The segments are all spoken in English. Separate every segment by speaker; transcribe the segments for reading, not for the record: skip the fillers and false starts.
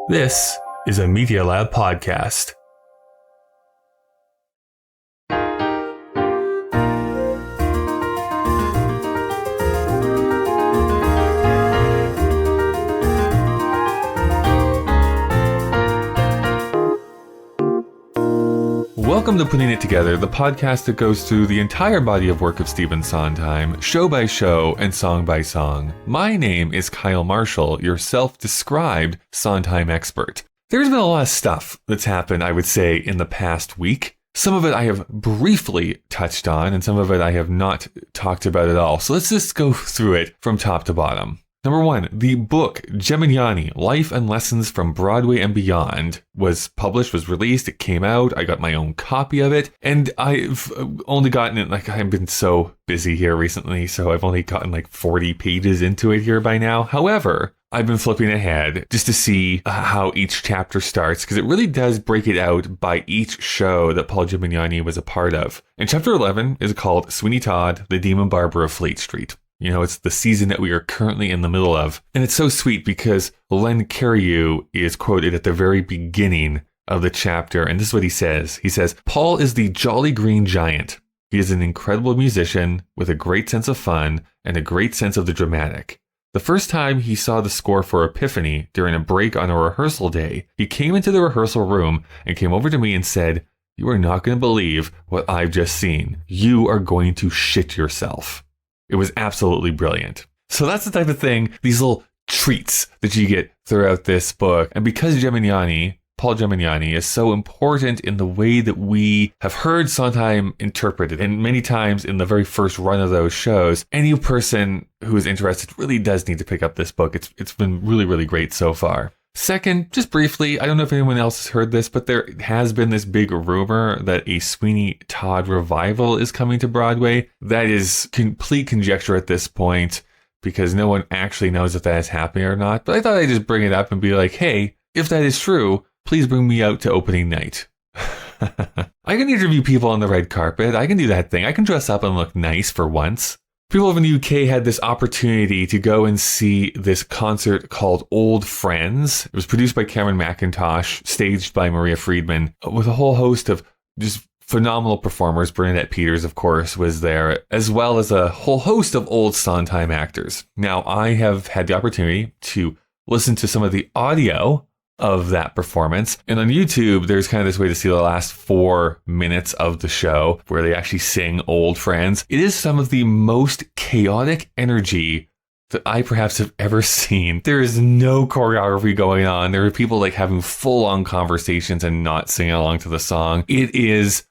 Speaker 1: This is a Media Lab podcast. Welcome to Putting It Together, the podcast that goes through the entire body of work of Stephen Sondheim, show by show and song by song. My name is Kyle Marshall, your self-described Sondheim expert. There's been a lot of stuff that's happened, I would say, in the past week. Some of it I have briefly touched on, and some of it I have not talked about at all. So let's just go through it from top to bottom. Number one, the book Geminiani, Life and Lessons from Broadway and Beyond was published, was released, it came out, I got my own copy of it, and I've only gotten it, I've been so busy here recently, so I've only gotten 40 pages into it here by now. However, I've been flipping ahead just to see how each chapter starts, because it really does break it out by each show that Paul Geminiani was a part of. And chapter 11 is called Sweeney Todd, the Demon Barber of Fleet Street. You know, it's the season that we are currently in the middle of. And it's so sweet because Len Cariou is quoted at the very beginning of the chapter. And this is what he says. He says, Paul is the jolly green giant. He is an incredible musician with a great sense of fun and a great sense of the dramatic. The first time he saw the score for Epiphany during a break on a rehearsal day, he came into the rehearsal room and came over to me and said, "You are not going to believe what I've just seen. You are going to shit yourself." It was absolutely brilliant. So that's the type of thing, these little treats that you get throughout this book. And because Paul Geminiani is so important in the way that we have heard Sondheim interpreted, and many times in the very first run of those shows, any person who is interested really does need to pick up this book. It's been really, really great so far. Second, just briefly, I don't know if anyone else has heard this, but there has been this big rumor that a Sweeney Todd revival is coming to Broadway. That is complete conjecture at this point because no one actually knows if that is happening or not. But I thought I'd just bring it up and be like, hey, if that is true, please bring me out to opening night. I can interview people on the red carpet. I can do that thing. I can dress up and look nice for once. People in the UK had this opportunity to go and see this concert called Old Friends. It was produced by Cameron McIntosh, staged by Maria Friedman, with a whole host of just phenomenal performers. Bernadette Peters, of course, was there, as well as a whole host of old Sondheim actors. Now, I have had the opportunity to listen to some of the audio of that performance. And on YouTube, there's kind of this way to see the last 4 minutes of the show where they actually sing Old Friends. It is some of the most chaotic energy that I perhaps have ever seen. There is no choreography going on. There are people having full-on conversations and not singing along to the song. It is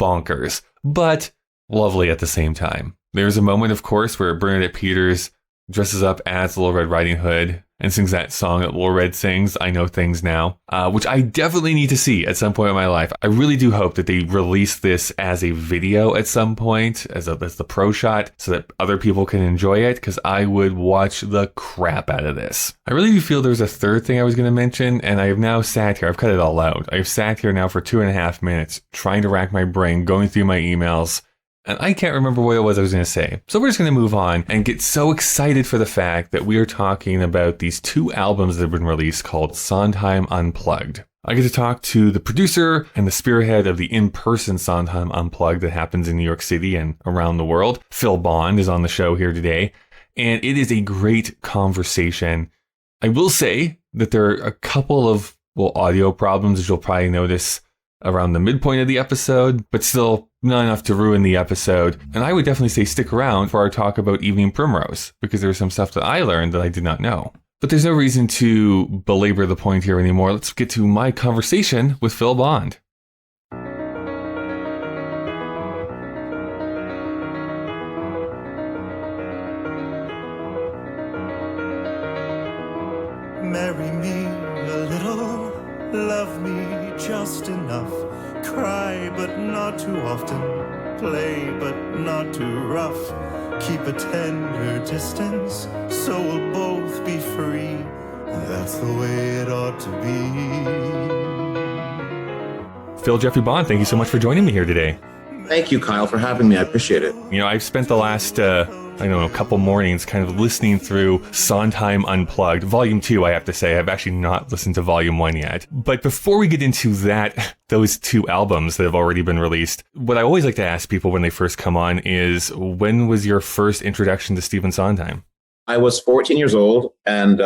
Speaker 1: bonkers, but lovely at the same time. There's a moment, of course, where Bernadette Peters dresses up as Little Red Riding Hood and sings that song that Little Red sings, I Know Things Now, which I definitely need to see at some point in my life. I really do hope that they release this as a video at some point, as the pro shot, so that other people can enjoy it, because I would watch the crap out of this. I really do feel there's a third thing I was going to mention, and I have now sat here, I've cut it all out. I've sat here now for 2.5 minutes, trying to rack my brain, going through my emails, and I can't remember what it was I was going to say. So we're just going to move on and get so excited for the fact that we are talking about these 2 albums that have been released called Sondheim Unplugged. I get to talk to the producer and the spearhead of the in-person Sondheim Unplugged that happens in New York City and around the world. Phil Bond is on the show here today, and it is a great conversation. I will say that there are a couple of audio problems that you'll probably notice around the midpoint of the episode, but still not enough to ruin the episode. And I would definitely say stick around for our talk about Evening Primrose, because there's some stuff that I learned that I did not know. But there's no reason to belabor the point here anymore. Let's get to my conversation with Phil Bond.
Speaker 2: Marry me a little, love me just enough, cry but not too often, play but not too rough, keep a tender distance so we'll both be free, that's the way it ought to be.
Speaker 1: Phil Geoffrey Bond, thank you so much for joining me here today.
Speaker 3: Thank you, Kyle, for having me. I appreciate it.
Speaker 1: You know, I've spent the last I don't know, a couple mornings kind of listening through Sondheim Unplugged. Volume 2, I have to say. I've actually not listened to Volume 1 yet. But before we get into that, those 2 albums that have already been released, what I always like to ask people when they first come on is, when was your first introduction to Stephen Sondheim?
Speaker 3: I was 14 years old, and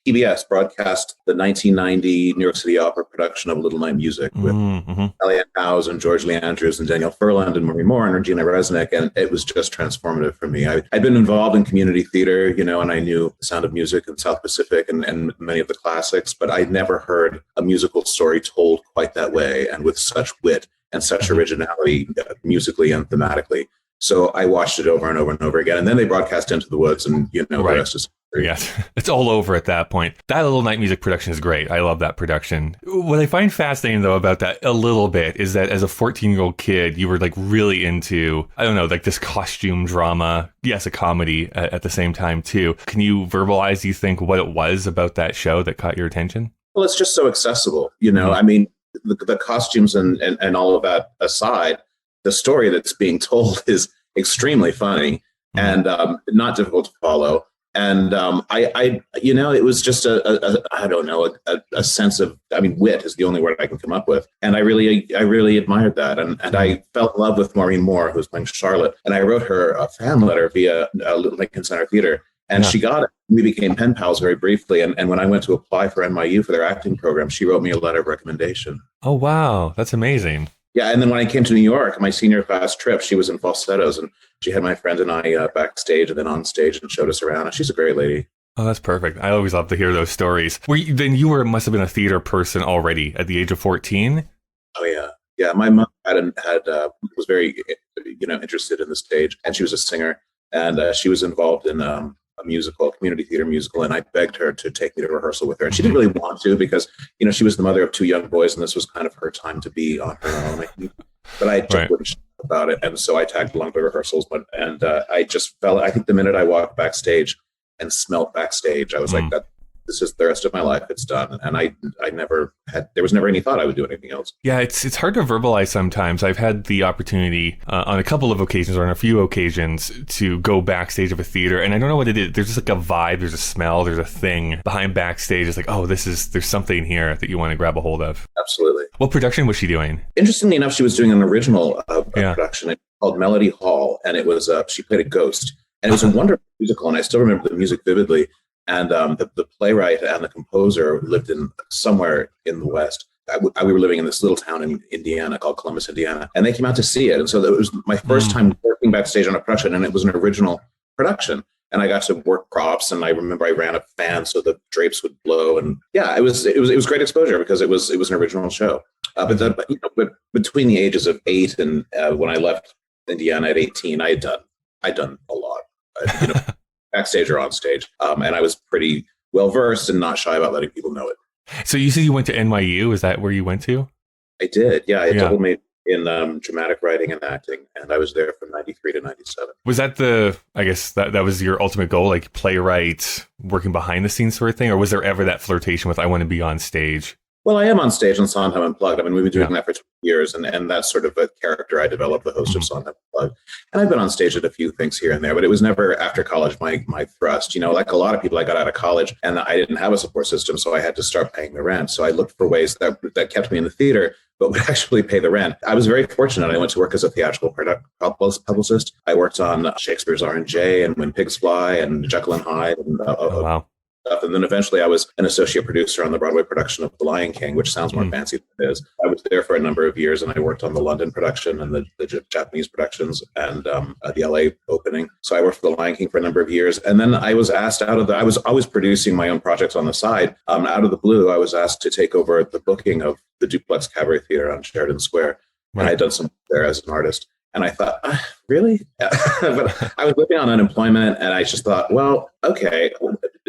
Speaker 3: PBS broadcast the 1990 New York City Opera production of Little Night Music with Eliane Howe and George Lee Andrews and Danielle Furland and Marie Moore and Regina Resnick, and it was just transformative for me. I'd been involved in community theater, you know, and I knew The Sound of Music and South Pacific and many of the classics, but I'd never heard a musical story told quite that way and with such wit and such originality musically and thematically. So I watched it over and over and over again. And then they broadcast Into the Woods, and, you know, the rest is history.
Speaker 1: Yes, it's all over at that point. That Little Night Music production is great. I love that production. What I find fascinating, though, about that a little bit is that as a 14-year-old kid, you were like really into, I don't know, like this costume drama. Yes, a comedy at the same time, too. Can you verbalize, do you think, what it was about that show that caught your attention?
Speaker 3: Well, it's just so accessible. You know, I mean, the costumes and all of that aside, the story that's being told is extremely funny and not difficult to follow. And I you know, it was just I don't know, a sense of, I mean, wit is the only word I can come up with. And I really admired that. And I fell in love with Maureen Moore, who's playing Charlotte. And I wrote her a fan letter via Lincoln Center Theater. And she got it. We became pen pals very briefly. And when I went to apply for NYU for their acting program, she wrote me a letter of recommendation.
Speaker 1: Oh, wow. That's amazing.
Speaker 3: Yeah, and then when I came to New York, my senior class trip, she was in falsettos, and she had my friend and I backstage and then on stage and showed us around. And she's a great lady.
Speaker 1: Oh, that's perfect. I always love to hear those stories. Must have been a theater person already at the age of 14?
Speaker 3: Oh, yeah. Yeah, my mom was very, you know, interested in the stage, and she was a singer, and she was involved in a community theater musical, and I begged her to take me to rehearsal with her. And she didn't really want to because, you know, she was the mother of 2 young boys, and this was kind of her time to be on her own. But I just wouldn't shut up about it, and so I tagged along to rehearsals. I just felt, I think the minute I walked backstage and smelt backstage, I was like, this is the rest of my life. It's done. And I never had, there was never any thought I would do anything else.
Speaker 1: Yeah, it's hard to verbalize sometimes. I've had the opportunity on a couple of occasions or on a few occasions to go backstage of a theater. And I don't know what it is. There's just like a vibe. There's a smell. There's a thing behind backstage. It's like, oh, there's something here that you want to grab a hold of.
Speaker 3: Absolutely.
Speaker 1: What production was she doing?
Speaker 3: Interestingly enough, she was doing an original production called Melody Hall. And it was, she played a ghost. And it was a wonderful musical. And I still remember the music vividly. And the playwright and the composer lived in somewhere in the West. We were living in this little town in Indiana called Columbus, Indiana. And they came out to see it. And so it was my first time working backstage on a production, and it was an original production. And I got to work props, and I remember I ran a fan so the drapes would blow. And yeah, it was great exposure because it was an original show. But between the ages of 8 and when I left Indiana at 18, I'd done a lot. Backstage or on stage. And I was pretty well versed and not shy about letting people know it.
Speaker 1: So you said you went to NYU. Is that where you went to?
Speaker 3: I did. Yeah. I double majored in dramatic writing and acting. And I was there from 93 to 97.
Speaker 1: Was that that was your ultimate goal, like playwright, working behind the scenes sort of thing? Or was there ever that flirtation with, I want to be on stage?
Speaker 3: Well, I am on stage on Sondheim Unplugged. I mean, we've been doing that for 20 years, and that's sort of a character I developed, the host of Sondheim Unplugged. And I've been on stage at a few things here and there, but it was never after college my thrust. You know, like a lot of people, I got out of college and I didn't have a support system, so I had to start paying the rent. So I looked for ways that kept me in the theater, but would actually pay the rent. I was very fortunate. I went to work as a theatrical publicist. I worked on Shakespeare's R&J and When Pigs Fly and Jekyll and Hyde. And,
Speaker 1: wow.
Speaker 3: And then eventually I was an associate producer on the Broadway production of The Lion King, which sounds more fancy than it is. I was there for a number of years, and I worked on the London production and the Japanese productions and the LA opening. So I worked for The Lion King for a number of years. And then I was asked I was always producing my own projects on the side. Out of the blue, I was asked to take over the booking of the Duplex Cabaret Theater on Sheridan Square. Right. And I had done some there as an artist. And I thought, really? But I was living on unemployment, and I just thought, well, okay.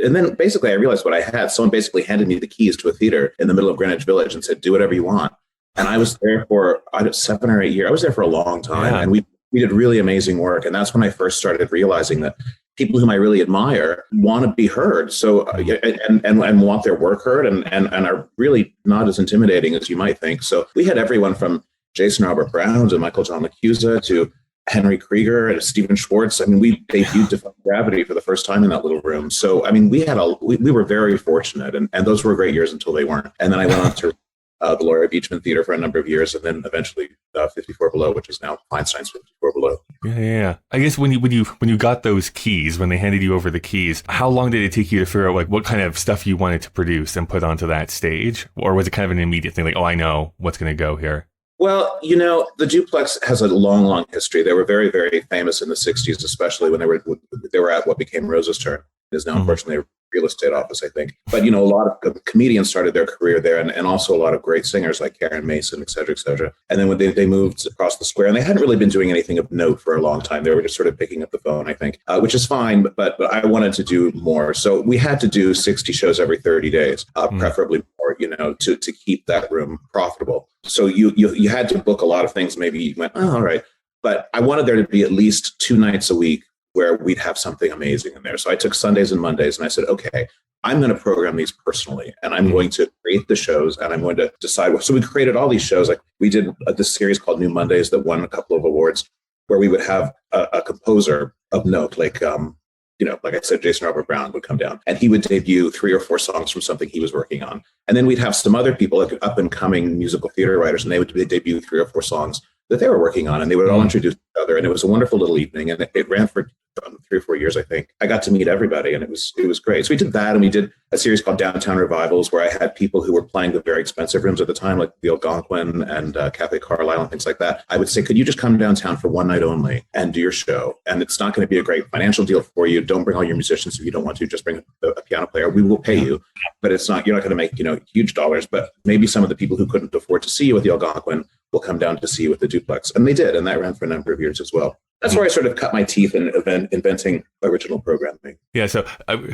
Speaker 3: And then basically I realized what I had. Someone basically handed me the keys to a theater in the middle of Greenwich Village and said, do whatever you want. And I was there for 7 or 8 years. I was there for a long time, and we did really amazing work. And that's when I first started realizing that people whom I really admire want to be heard. So, and want their work heard and are really not as intimidating as you might think. So we had everyone from Jason Robert Brown to Michael John LaChiusa to Henry Krieger and Stephen Schwartz. I mean, we debuted Defying Gravity for the first time in that little room. So, I mean, we were very fortunate, and those were great years until they weren't. And then I went on to the Laurie Beachman Theater for a number of years, and then eventually 54 Below, which is now Feinstein's 54 Below.
Speaker 1: Yeah. I guess when you got those keys, when they handed you over the keys, how long did it take you to figure out like what kind of stuff you wanted to produce and put onto that stage? Or was it kind of an immediate thing like, oh, I know what's going to go here?
Speaker 3: Well, the Duplex has a long, long history. They were very, very famous in the 60s, especially when they were at what became Rose's Turn. It is now, unfortunately, a real estate office, I think. But, a lot of comedians started their career there, and also a lot of great singers like Karen Mason, et cetera, et cetera. And then when they moved across the square, and they hadn't really been doing anything of note for a long time. They were just sort of picking up the phone, I think, which is fine, but I wanted to do more. So we had to do 60 shows every 30 days, preferably more, to keep that room profitable. So you had to book a lot of things. Maybe you went, oh, all right. But I wanted there to be at least 2 nights a week where we'd have something amazing in there. So I took Sundays and Mondays and I said, okay, I'm going to program these personally, and I'm going to create the shows, and I'm going to decide what. So we created all these shows. Like we did this series called New Mondays that won a couple of awards, where we would have a composer of note, like like I said, Jason Robert Brown would come down and he would debut 3 or 4 songs from something he was working on. And then we'd have some other people, like up and coming musical theater writers, and they would debut 3 or 4 songs that they were working on, and they would all introduce each other. And it was a wonderful little evening, and it ran for 3 or 4 years, I think. I got to meet everybody, and it was great. So we did that, and we did a series called Downtown Revivals, where I had people who were playing the very expensive rooms at the time, like the Algonquin and Cafe Carlisle and things like that. I would say, could you just come downtown for one night only and do your show? And it's not going to be a great financial deal for you. Don't bring all your musicians if you don't want to. Just bring a piano player. We will pay you, but you're not going to make huge dollars. But maybe some of the people who couldn't afford to see you at the Algonquin will come down to see you at the Duplex. And they did, and that ran for a number of years as well. That's where I sort of cut my teeth in inventing original programming.
Speaker 1: Yeah, so I'm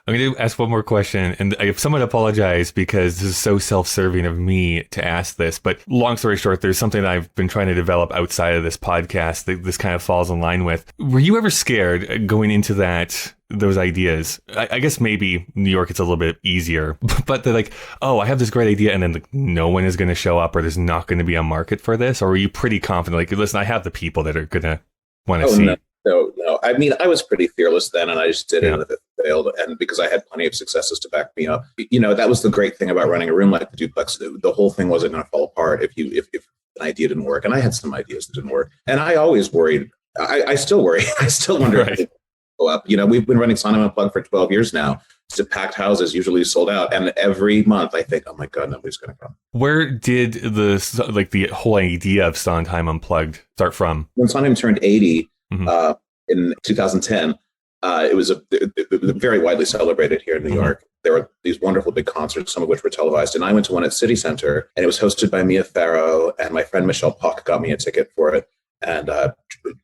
Speaker 1: going to ask one more question, and I somewhat apologize because this is so self-serving of me to ask this, but long story short, there's something that I've been trying to develop outside of this podcast that this kind of falls in line with. Were you ever scared going into those ideas? I guess maybe New York, it's a little bit easier, but they're like, oh, I have this great idea, and then no one is going to show up, or there's not going to be a market for this? Or were you pretty confident, like, listen, I have the people that are going to want to see?
Speaker 3: No. I mean, I was pretty fearless then, and I just did it, and if it failed, and because I had plenty of successes to back me up. That was the great thing about running a room like the Duplex. The whole thing wasn't going to fall apart if an idea didn't work. And I had some ideas that didn't work, and I always worried. I still worry. I still wonder if it will go up. We've been running Sondheim Unplugged for 12 years now. It's packed houses, usually sold out, and every month I think, oh my God, nobody's going to come. Where
Speaker 1: did the whole idea of Sondheim Unplugged start from?
Speaker 3: When Sondheim turned 80. In 2010, it was very widely celebrated here in New York. There were these wonderful big concerts, some of which were televised. And I went to one at City Center, and it was hosted by Mia Farrow, and my friend Michelle Pock got me a ticket for it. And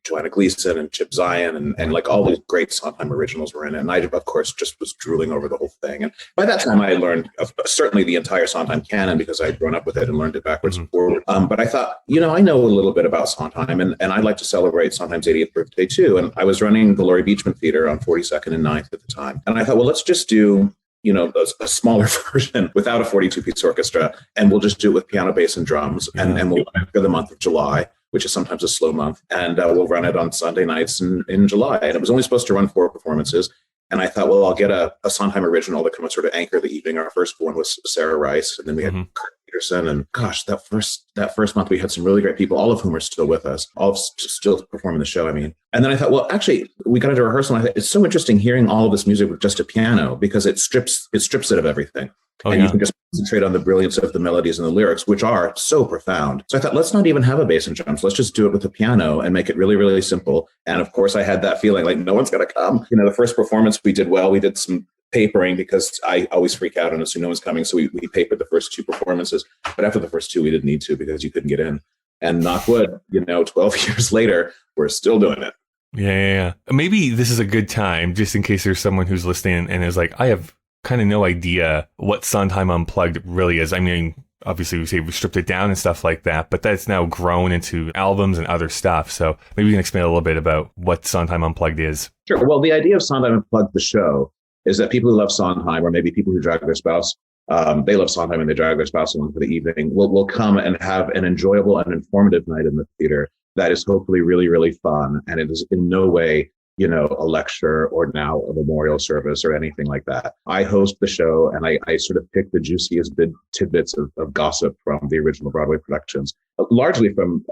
Speaker 3: Joanna Gleason and Chip Zien and like all these great Sondheim originals were in it. And I, of course, just was drooling over the whole thing. And by that time, I learned certainly the entire Sondheim canon because I'd grown up with it and learned it backwards and forward. But I thought, I know a little bit about Sondheim, and I'd like to celebrate Sondheim's 80th birthday too. And I was running the Laurie Beachman Theater on 42nd and 9th at the time. And I thought, well, let's just do a smaller version without a 42-piece orchestra, and we'll just do it with piano, bass, and drums, and we'll run it for the month of July, which is sometimes a slow month, and we'll run it on Sunday nights in July. And it was only supposed to run 4 performances, and I thought, well, I'll get a Sondheim original that can sort of anchor the evening. Our first one was Sarah Rice, and then we had Kurt Peterson, and gosh, that first month we had some really great people, all of whom are still with us, all still performing the show. I mean, and then I thought, well, actually, we got into rehearsal, and I thought it's so interesting hearing all of this music with just a piano because it strips it of everything. You can just concentrate on the brilliance of the melodies and the lyrics, which are so profound. So I thought, let's not even have a bass and drums. Let's just do it with a piano and make it really, really simple. And of course, I had that feeling like no one's going to come. The first performance we did well. We did some papering because I always freak out and assume no one's coming. So we papered the first 2 performances. But after the first 2, we didn't need to because you couldn't get in. And knock wood, 12 years later, we're still doing it.
Speaker 1: Yeah. Maybe this is a good time, just in case there's someone who's listening and is like, I have kind of no idea what Sondheim Unplugged really is. I mean, obviously we say we stripped it down and stuff like that, but that's now grown into albums and other stuff. So maybe you can explain a little bit about what Sondheim Unplugged is.
Speaker 3: Sure. Well, the idea of Sondheim Unplugged, the show, is that people who love Sondheim, or maybe people who drag their spouse, they love Sondheim and they drag their spouse along for the evening, will come and have an enjoyable and informative night in the theater. that is hopefully really, really fun. And it is in no way, a lecture or now a memorial service or anything like that. I host the show, and I sort of pick the juiciest tidbits of gossip from the original Broadway productions, largely from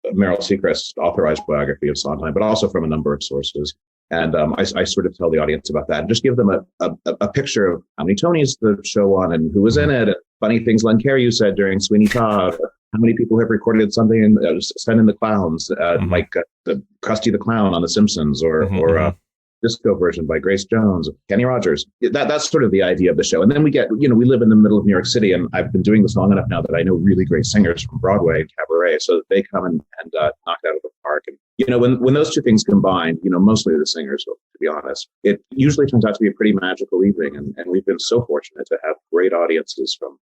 Speaker 3: Meryl Seacrest's authorized biography of Sondheim, but also from a number of sources. And I sort of tell the audience about that and just give them a picture of how many Tonys the show won and who was in it, and funny things Len Cariou said during Sweeney Todd, how many people have recorded something in Sven and the Clowns, like the Krusty the Clown on The Simpsons, or disco version by Grace Jones, Kenny Rogers. That's sort of the idea of the show. And then we get, we live in the middle of New York City, and I've been doing this long enough now that I know really great singers from Broadway and cabaret, so that they come and knock it out of the park. And when those two things combine, mostly the singers, to be honest, it usually turns out to be a pretty magical evening. And we've been so fortunate to have great audiences from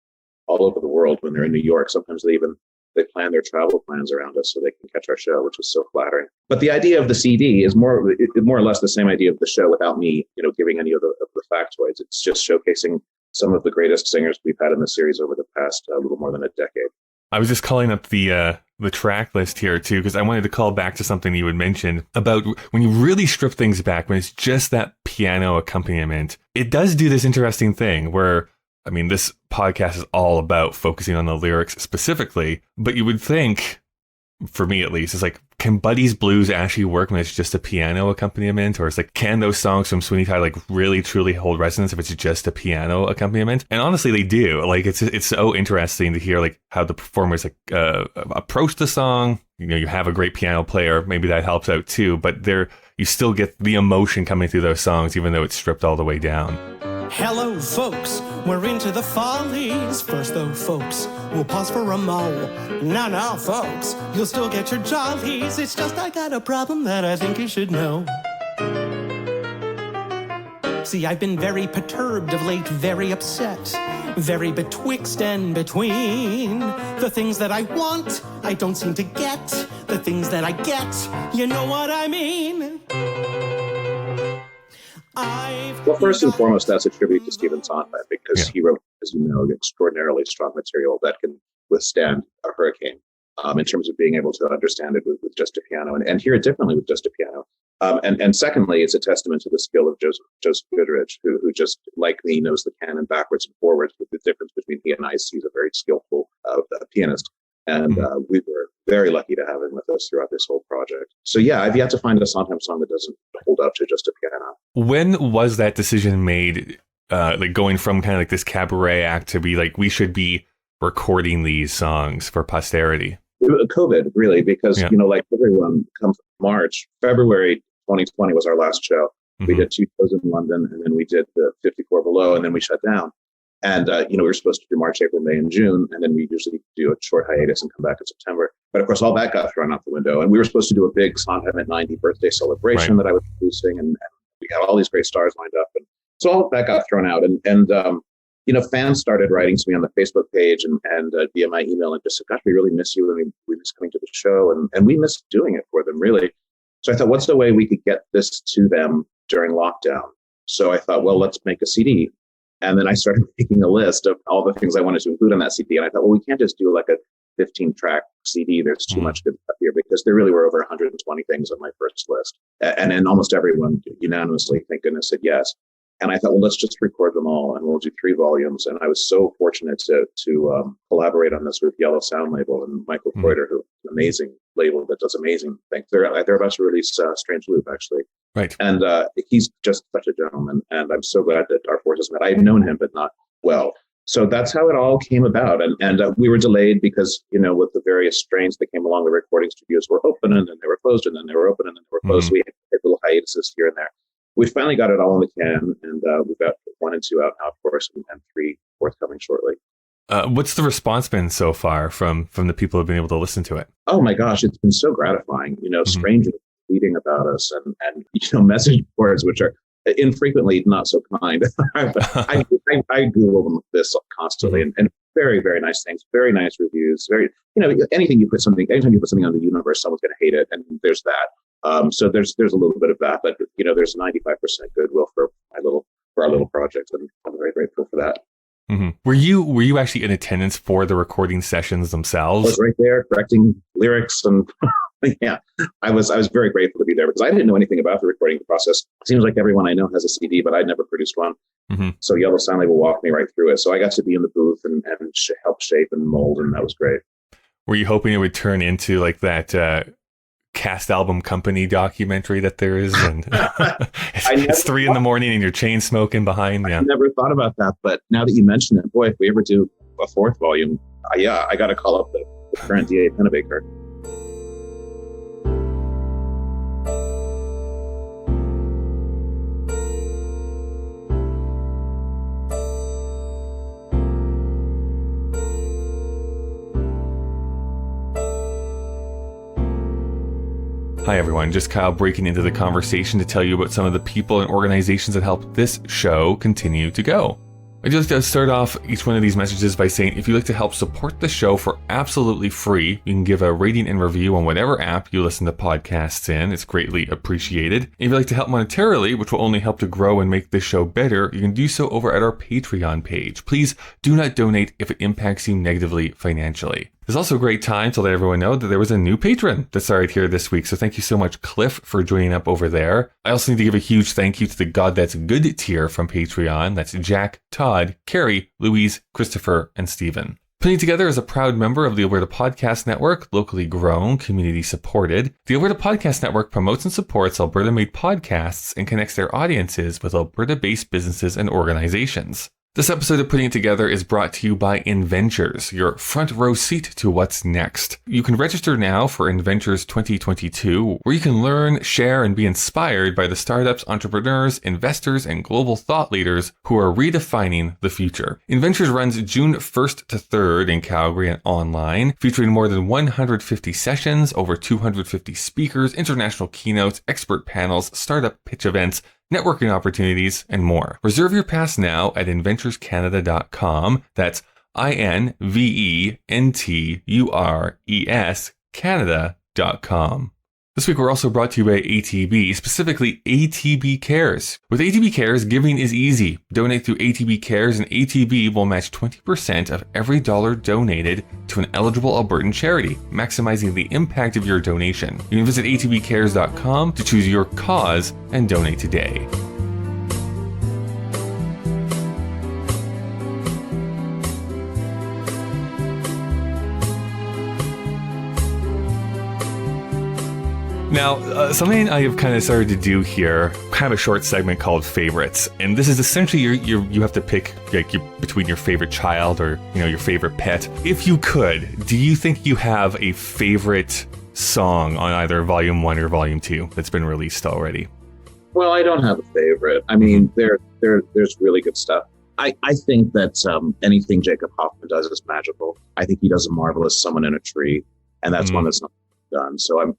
Speaker 3: all over the world when they're in New York. Sometimes they plan their travel plans around us so they can catch our show, which is so flattering. But the idea of the CD is more or less the same idea of the show without me, giving any of the factoids. It's just showcasing some of the greatest singers we've had in the series over the past little more than a decade.
Speaker 1: I was just calling up the track list here too, because I wanted to call back to something you had mentioned about when you really strip things back, when it's just that piano accompaniment. It does do this interesting thing where, this podcast is all about focusing on the lyrics specifically, but you would think, for me at least, it's like, can Buddy's Blues actually work when it's just a piano accompaniment? Or it's like, can those songs from Sweeney Todd like really truly hold resonance if it's just a piano accompaniment? And honestly, they do. Like, it's so interesting to hear like how the performers approach the song. You have a great piano player, maybe that helps out too, but you still get the emotion coming through those songs, even though it's stripped all the way down.
Speaker 4: Hello, folks, we're into the follies. First, though, folks, we'll pause for a mo. Now, folks, you'll still get your jollies. It's just I got a problem that I think you should know. See, I've been very perturbed of late, very upset, very betwixt and between. The things that I want, I don't seem to get. The things that I get, you know what I mean?
Speaker 3: Well, first and foremost, that's a tribute to Stephen Sondheim, because he wrote, as you know, extraordinarily strong material that can withstand a hurricane in terms of being able to understand it with just a piano and hear it differently with just a piano. And secondly, it's a testament to the skill of Joseph Goodrich, who just, like me, knows the canon backwards and forwards, with the difference between he and I. He's a very skillful pianist. And we were very lucky to have him with us throughout this whole project. So yeah, I've yet to find a Sondheim song that doesn't hold up to just a piano. When
Speaker 1: was that decision made, like going from kind of like this cabaret act to be like, we should be recording these songs for posterity?
Speaker 3: COVID, really, because, like everyone, come March, February 2020 was our last show. We did 2 shows in London, and then we did the 54 Below, and then we shut down. And, we were supposed to do March, April, May, and June. And then we usually do a short hiatus and come back in September. But of course, all that got thrown out the window. And we were supposed to do a big Sondheim at 90 birthday celebration that I was producing. And we had all these great stars lined up. And so all of that got thrown out. And fans started writing to me on the Facebook page and via my email and just said, gosh, we really miss you. And we miss coming to the show. And we miss doing it for them, really. So I thought, what's the way we could get this to them during lockdown? So I thought, well, let's make a CD. And then I started making a list of all the things I wanted to include on that CD. And I thought, well, we can't just do like a 15-track CD. There's too much good stuff here, because there really were over 120 things on my first list. And then almost everyone unanimously, thank goodness, said yes. And I thought, well, let's just record them all and we'll do 3 volumes. And I was so fortunate to collaborate on this with Yellow Sound Label and Michael Kreuter, who's an amazing label that does amazing things. They're about to release Strange Loop, actually.
Speaker 1: Right.
Speaker 3: And he's just such a gentleman. And I'm so glad that our forces met. I've known him, but not well. So that's how it all came about. And we were delayed because, with the various strains that came along, the recording studios were open and then they were closed and then they were open and then they were closed. So we had little hiatuses here and there. We finally got it all in the can, and we've got 1 and 2 out now, of course, and 3 forthcoming shortly.
Speaker 1: What's the response been so far from the people who've been able to listen to it?
Speaker 3: Oh my gosh, it's been so gratifying. Strangers tweeting about us and message boards, which are infrequently not so kind. I Google them this constantly, and very, very nice things, very nice reviews. Anytime you put something on the universe, someone's going to hate it, and there's that. So there's a little bit of that, but there's 95% goodwill for our little project, and I'm very grateful for that.
Speaker 1: Were you actually in attendance for the recording sessions themselves?
Speaker 3: I was right there correcting lyrics and Yeah, I was very grateful to be there because I didn't know anything about the recording process. It seems like everyone I know has a CD, but I'd never produced one. So Yellow Sound Label walked me right through it. So I got to be in the booth and help shape and mold, and that was great.
Speaker 1: Were you hoping it would turn into like that Cast Album Company documentary that there is? And it's 3 a.m. and you're chain smoking behind. Yeah,
Speaker 3: I never thought about that, but now that you mention it, boy, if we ever do a 4th volume, I got to call up the current DA Pennebaker.
Speaker 1: Hi everyone, just Kyle breaking into the conversation to tell you about some of the people and organizations that help this show continue to go. I just start off each one of these messages by saying if you'd like to help support the show for absolutely free, you can give a rating and review on whatever app you listen to podcasts in. It's greatly appreciated. And if you'd like to help monetarily, which will only help to grow and make this show better, you can do so over at our Patreon page. Please do not donate if it impacts you negatively financially. There's also a great time to let everyone know that there was a new patron that started here this week. So thank you so much, Cliff, for joining up over there. I also need to give a huge thank you to the God That's Good tier from Patreon. That's Jack, Todd, Carrie, Louise, Christopher, and Stephen. Putting together as a proud member of the Alberta Podcast Network, locally grown, community supported, the Alberta Podcast Network promotes and supports Alberta-made podcasts and connects their audiences with Alberta-based businesses and organizations. This episode of Putting It Together is brought to you by Inventures, your front row seat to what's next. You can register now for Inventures 2022, where you can learn, share, and be inspired by the startups, entrepreneurs, investors, and global thought leaders who are redefining the future. Inventures runs June 1st to 3rd in Calgary and online, featuring more than 150 sessions, over 250 speakers, international keynotes, expert panels, startup pitch events, networking opportunities, and more. Reserve your pass now at inventurescanada.com. That's INVENTURES Canada.com. This week, we're also brought to you by ATB, specifically ATB Cares. With ATB Cares, giving is easy. Donate through ATB Cares, and ATB will match 20% of every dollar donated to an eligible Albertan charity, maximizing the impact of your donation. You can visit atbcares.com to choose your cause and donate today. Now, something I have kind of started to do here, kind of a short segment called Favorites. And this is essentially you have to pick between your favorite child or your favorite pet. If you could, do you think you have a favorite song on either Volume 1 or Volume 2 that's been released already?
Speaker 3: Well, I don't have a favorite. I mean, there's really good stuff. I think that anything Jacob Hoffman does is magical. I think he does a marvelous Someone in a Tree, and that's one that's not done. So I'm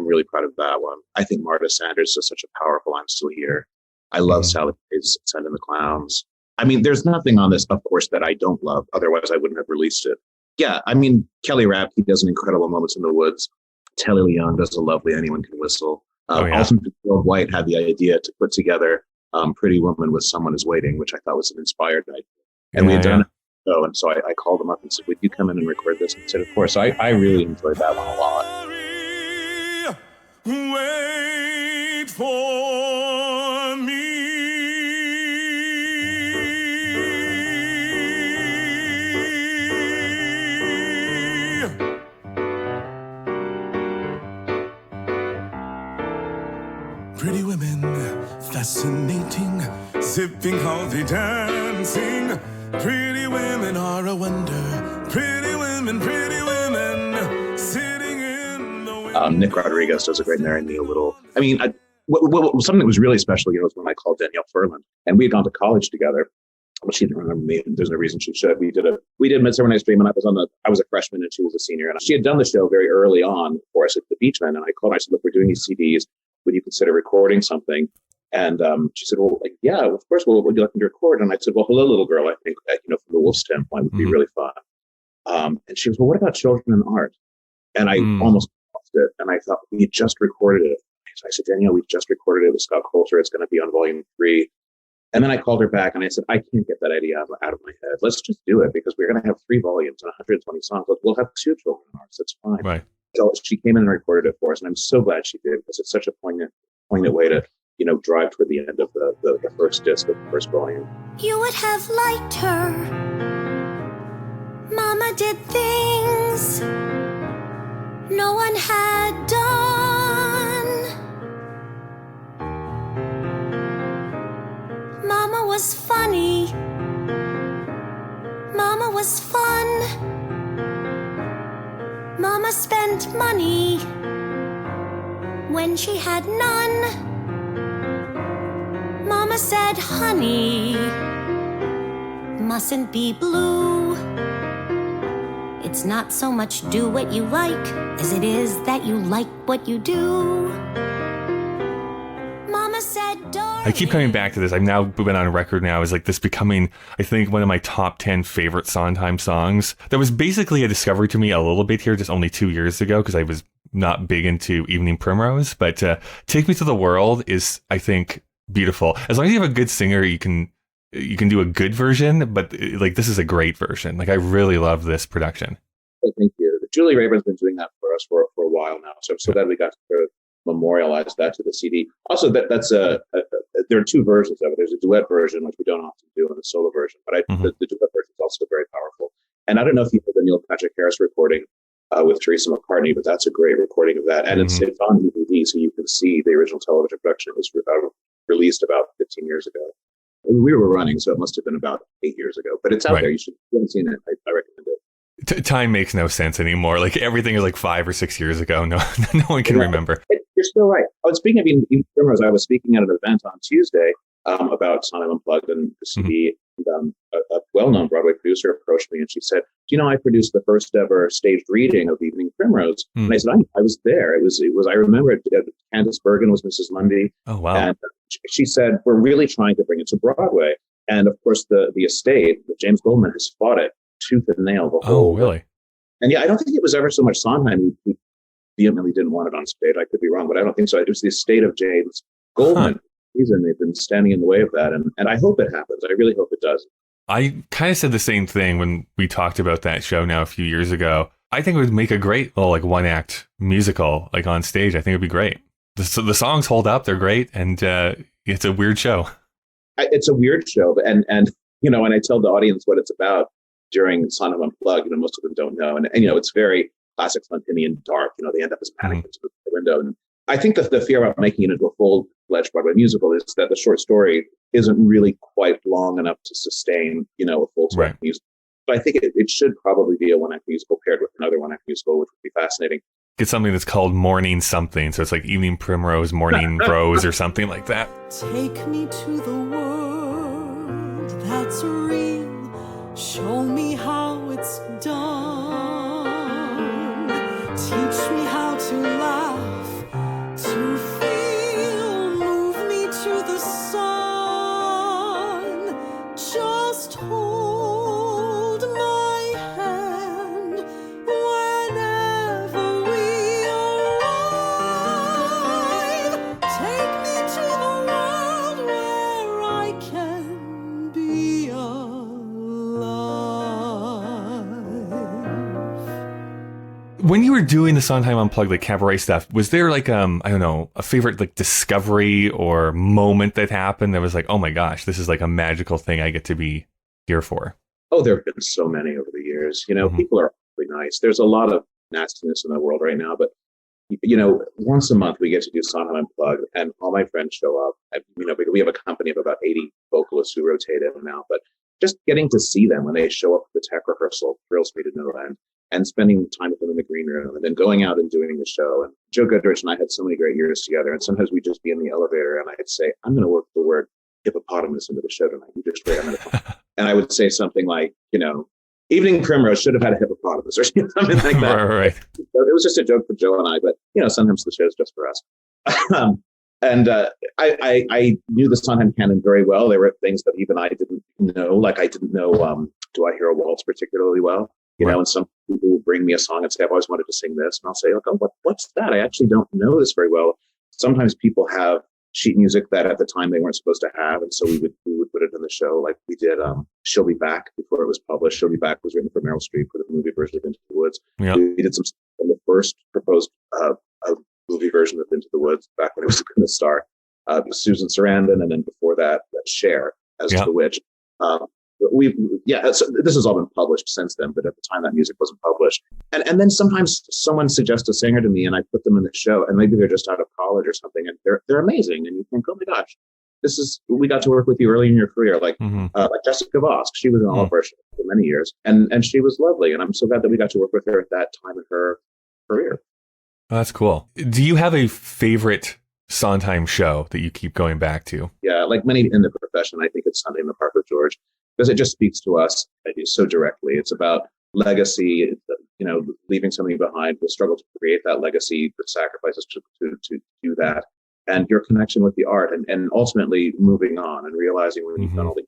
Speaker 3: really proud of that one. I think Marta Sanders is such a powerful I'm Still Here. I love Sally Faye's Send in the Clowns. I mean, there's nothing on this, of course, that I don't love. Otherwise, I wouldn't have released it. Yeah, I mean, Kelly Rapke does an incredible Moments in the Woods. Telly Leung does a lovely Anyone Can Whistle. Also, Bill White had the idea to put together Pretty Woman with Someone Is Waiting, which I thought was an inspired idea. And we had done it. And so I called them up and said, would you come in and record this? And he said, of course. I really enjoyed that one a lot.
Speaker 2: Wait for me. Pretty women, fascinating, zipping how they dancing. Pretty women are a wonder. Pretty women, sitting in the window.
Speaker 3: Nick Rodriguez does a great Marry Me a Little. I mean, something that was really special, was when I called Danielle Furland, and we had gone to college together. Well, she didn't remember me, and there's no reason she should. We did Midsummer Night's Dream, and I was a freshman and she was a senior, and she had done the show very early on for us at the Beachmen, and I called her, I said, look, we're doing these CDs. Would you consider recording something? And she said, well, yeah, of course. Well, would you like me to record? And I said, well, Hello, Little Girl, I think, from the Wolf standpoint would be really fun. And she was, well, what about Children in Art? And I almost lost it. And I thought, we just recorded it. So I said, Danielle, we just recorded it with Scott Coulter. It's going to be on Volume 3. And then I called her back and I said, I can't get that idea out of my head. Let's just do it because we're going to have 3 volumes and 120 songs. We'll have 2 Children in Art. That's fine.
Speaker 1: Right.
Speaker 3: So she came in and recorded it for us, and I'm so glad she did, because it's such a poignant way to, drive toward the end of the first disc of the first volume.
Speaker 5: You would have liked her. Mama did things no one had done. Mama was funny. Mama was fun. Mama spent money when she had none. Mama said, honey, mustn't be blue. It's not so much do what you like as it is that you like what you do. Mama said, darling.
Speaker 1: I keep coming back to this. I've now been on record now as like this becoming, I think, one of my top 10 favorite Sondheim songs. That was basically a discovery to me a little bit here just only 2 years ago, because I was not big into Evening Primrose. But Take Me to the World is, I think, beautiful. As long as you have a good singer, you can do a good version, but like this is a great version. Like I really love this production.
Speaker 3: Hey, thank you. Julie Rayburn's been doing that for us for a while now, so I'm so glad we got to memorialize that to the CD. Also, that's there are two versions of it. There's a duet version, which we don't often do, and a solo version, but the duet version is also very powerful. And I don't know if you heard the Neil Patrick Harris recording with Teresa McCartney, but that's a great recording of that, and it's on DVD, so you can see the original television production. It was released about 15 years ago. We were running, so it must have been about 8 years ago. But it's out there. If you haven't seen it, I recommend it.
Speaker 1: Time makes no sense anymore. Like everything is like 5 or 6 years ago. No one can remember.
Speaker 3: You're still right. Oh, speaking of Evening Primrose, I was speaking at an event on Tuesday about Sondheim Unplugged and the CD. A well-known Broadway producer approached me and she said, "Do you know I produced the first ever staged reading of Evening Primrose?" And I said, "I was there. It was. I remember it. Candace Bergen was Mrs. Mundy."
Speaker 1: Oh wow!
Speaker 3: And she said, "We're really trying to bring it to Broadway." And of course, the estate, James Goldman, has fought it tooth and nail. The whole
Speaker 1: really?
Speaker 3: And I don't think it was ever so much Sondheim who vehemently didn't want it on stage. I could be wrong, but I don't think so. It was the estate of James Goldman. Reason they've been standing in the way of that, and I hope it happens. I really hope it does.
Speaker 1: I kind of said the same thing when we talked about that show now a few years ago. I think it would make a great little like one act musical like on stage. I think it'd be great. The songs hold up; they're great, and it's a weird show.
Speaker 3: It's a weird show, and and I tell the audience what it's about during Sondheim Unplugged. Most of them don't know, and it's very classic Sondheimian dark. They end up as panic into the window, and I think that the fear about making it into a full-fledged Broadway musical is that the short story isn't really quite long enough to sustain, a full-length musical. But I think it should probably be a one-act musical paired with another one-act musical, which would be fascinating.
Speaker 1: Get something that's called Morning Something. So it's like Evening Primrose, Morning Rose, or something like that.
Speaker 6: Take me to the world that's real. Show me how it's done. Teach me how to laugh, to feel, move me to the sun. Just hold my hand whenever we arrive. Take me to the world where I can be alive.
Speaker 1: When you were doing the Sondheim Unplugged, like cabaret stuff, was there like, I don't know, a favorite like discovery or moment that happened that was like, oh my gosh, this is like a magical thing I get to be here for?
Speaker 3: Oh, there have been so many over the years. People are really nice. There's a lot of nastiness in the world right now, but once a month we get to do Sondheim Unplugged, and all my friends show up. We have a company of about 80 vocalists who rotate in now, but just getting to see them when they show up at the tech rehearsal thrills me to no end. And spending time with them in the green room, and then going out and doing the show. And Joe Goodrich and I had so many great years together. And sometimes we'd just be in the elevator, and I'd say, "I'm going to work the word hippopotamus into the show tonight. You just wait. And I would say something like, Evening Primrose should have had a hippopotamus or something like that.
Speaker 1: Right.
Speaker 3: It was just a joke for Joe and I, but sometimes the show's just for us. I knew the Sondheim canon very well. There were things that even I didn't know, like I didn't know Do I Hear a Waltz particularly well. And some people will bring me a song and say, "I've always wanted to sing this." And I'll say, "Oh, what's that? I actually don't know this very well." Sometimes people have sheet music that at the time they weren't supposed to have, and so we would put it in the show. Like we did She'll Be Back before it was published. She'll Be Back was written for Meryl Streep for the movie version of Into the Woods.
Speaker 1: Yeah.
Speaker 3: We did some in the first proposed movie version of Into the Woods back when it was going to star Susan Sarandon, and then before that Cher as the witch. So this has all been published since then, but at the time that music wasn't published. And then sometimes someone suggests a singer to me, and I put them in the show, and maybe they're just out of college or something, and they're amazing, and you think, oh my gosh, we got to work with you early in your career, like Jessica Vosk. She was in all of our shows for many years, and she was lovely, and I'm so glad that we got to work with her at that time in her career.
Speaker 1: Oh, that's cool. Do you have a favorite Sondheim show that you keep going back to?
Speaker 3: Yeah, like many in the profession, I think it's Sunday in the Park with George, because it just speaks to us so directly. It's about legacy, leaving something behind, the struggle to create that legacy, the sacrifices to do that, and your connection with the art, and ultimately moving on and realizing when you've done all the,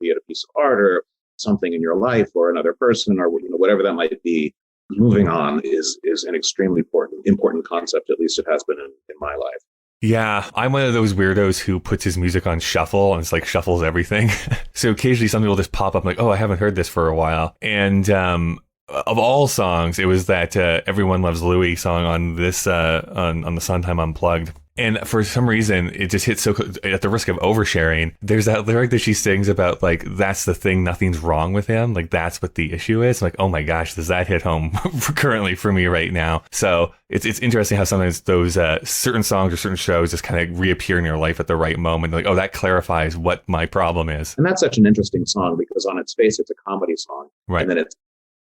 Speaker 3: be it a piece of art or something in your life or another person or whatever that might be, moving on is an extremely important concept. At least it has been in my life.
Speaker 1: Yeah, I'm one of those weirdos who puts his music on shuffle and it's like shuffles everything. So occasionally something will just pop up like, oh, I haven't heard this for a while. And of all songs, it was that Everyone Loves Louie song on this on the Sondheim Unplugged. And for some reason, it just hits so at the risk of oversharing. There's that lyric that she sings about like, that's the thing, nothing's wrong with him. Like, that's what the issue is. I'm like, oh my gosh, does that hit home currently for me right now? So it's interesting how sometimes those certain songs or certain shows just kind of reappear in your life at the right moment. Like, oh, that clarifies what my problem is.
Speaker 3: And that's such an interesting song because on its face, it's a comedy song.
Speaker 1: Right.
Speaker 3: And then it's,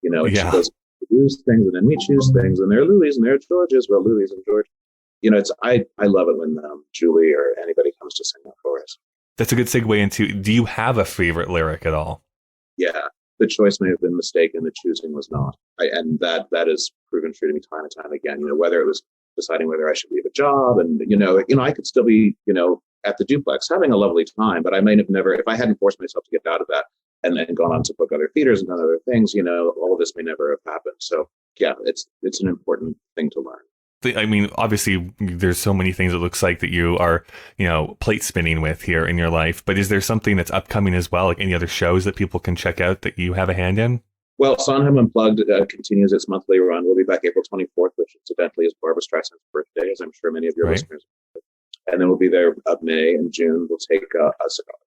Speaker 3: it goes, we choose things and then we choose things and they're Louis and they're Georges. Well, Louis and George. I love it when Julie or anybody comes to sing that for us.
Speaker 1: That's a good segue into, do you have a favorite lyric at all?
Speaker 3: Yeah, the choice may have been mistaken, the choosing was not. And that has proven true to me time and time again. Whether it was deciding whether I should leave a job and, I could still be, at the duplex having a lovely time, but I might have never, if I hadn't forced myself to get out of that and then gone on to book other theaters and done other things, all of this may never have happened. So yeah, it's an important thing to learn.
Speaker 1: I mean, obviously, there's so many things it looks like that you are, plate spinning with here in your life. But is there something that's upcoming as well, like any other shows that people can check out that you have a hand in?
Speaker 3: Well, Sondheim Unplugged continues its monthly run. We'll be back April 24th, which incidentally is Barbara Streisand's birthday, as I'm sure many of your listeners. And then we'll be there May and June. We'll take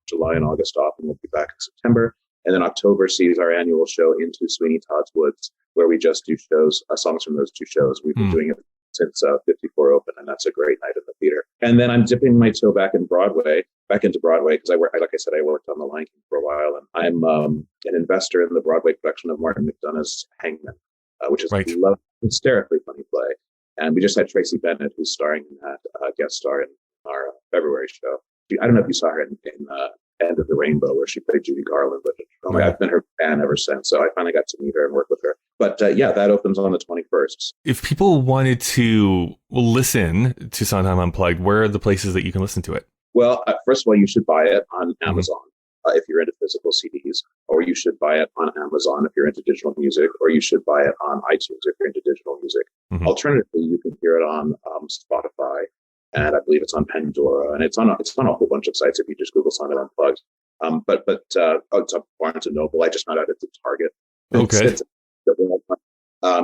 Speaker 3: July and August off, and we'll be back in September. And then October sees our annual show Into Sweeney Todd's Woods, where we just do shows, songs from those two shows. We've been doing it since 54 open, and that's a great night in the theater. And then I'm dipping my toe back into Broadway, because I worked on The Lion King for a while, and I'm an investor in the Broadway production of Martin McDonagh's Hangman, which is a hysterically funny play. And we just had Tracy Bennett, who's starring in that, guest star in our February show. I don't know if you saw her in End of the Rainbow, where she played Judy Garland, but I've been her fan ever since. So I finally got to meet her and work with her. But that opens on the 21st.
Speaker 1: If people wanted to listen to Sondheim Unplugged, where are the places that you can listen to it?
Speaker 3: Well, first of all, you should buy it on Amazon if you're into physical CDs, or you should buy it on Amazon if you're into digital music, or you should buy it on iTunes if you're into digital music. Alternatively, you can hear it on Spotify, and I believe it's on Pandora, and it's on a whole bunch of sites if you just Google Sondheim Unplugged. But it's on Barnes and Noble. I just found out it's a Target.
Speaker 1: Okay.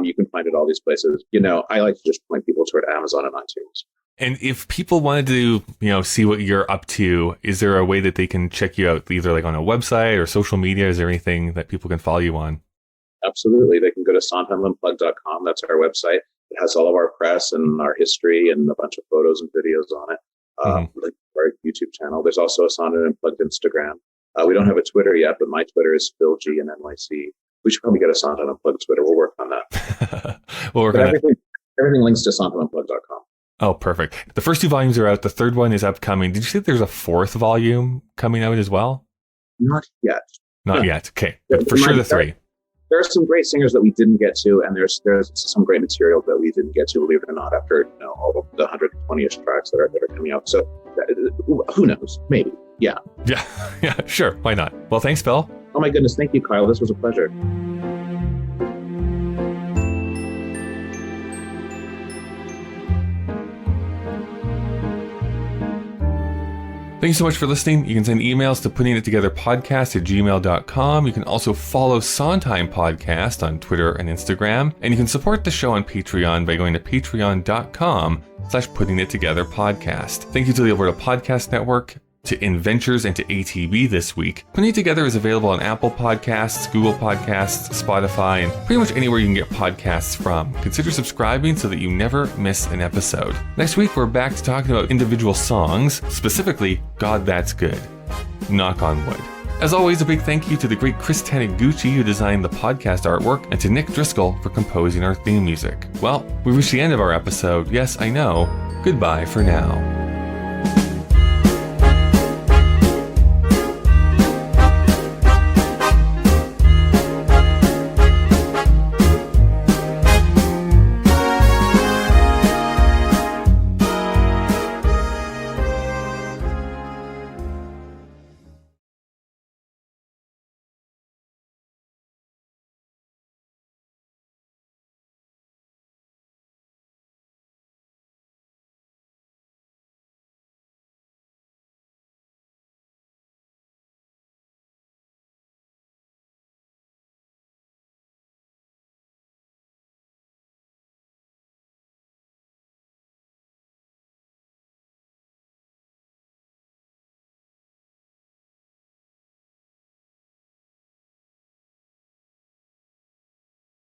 Speaker 3: You can find it all these places. I like to just point people toward Amazon and iTunes.
Speaker 1: And if people wanted to, see what you're up to, is there a way that they can check you out, either like on a website or social media? Is there anything that people can follow you on?
Speaker 3: Absolutely. They can go to SondheimUnplugged.com. That's our website. It has all of our press and our history and a bunch of photos and videos on it. Like our YouTube channel. There's also a Sondheim Unplugged Instagram. We don't have a Twitter yet, but my Twitter is Phil G and NYC. We should probably get a Sondheim Unplugged Twitter. We'll work on that. Everything links to SondheimUnplugged.com.
Speaker 1: Oh, perfect. The first 2 volumes are out. The third one is upcoming. Did you say there's a 4th volume coming out as well?
Speaker 3: Not yet.
Speaker 1: Not yet. Okay. But for sure, the 3.
Speaker 3: There are some great singers that we didn't get to, and there's some great material that we didn't get to, believe it or not, after all of the 120-ish tracks that are coming out. So who knows? Maybe. Yeah. Yeah, sure. Why not? Well, thanks, Phil. Oh, my goodness. Thank you, Kyle. This was a pleasure.
Speaker 1: Thank you so much for listening. You can send emails to puttingittogetherpodcast@gmail.com. You can also follow Sondheim Podcast on Twitter and Instagram. And you can support the show on Patreon by going to patreon.com/puttingittogetherpodcast. Thank you to the Alberta Podcast Network, to InVentures, and to ATB this week. Putting It Together is available on Apple Podcasts, Google Podcasts, Spotify, and pretty much anywhere you can get podcasts from. Consider subscribing so that you never miss an episode. Next week, we're back to talking about individual songs, specifically God That's Good. Knock on wood. As always, a big thank you to the great Chris Taniguchi who designed the podcast artwork, and to Nick Driscoll for composing our theme music. Well, we reached the end of our episode. Yes, I know. Goodbye for now.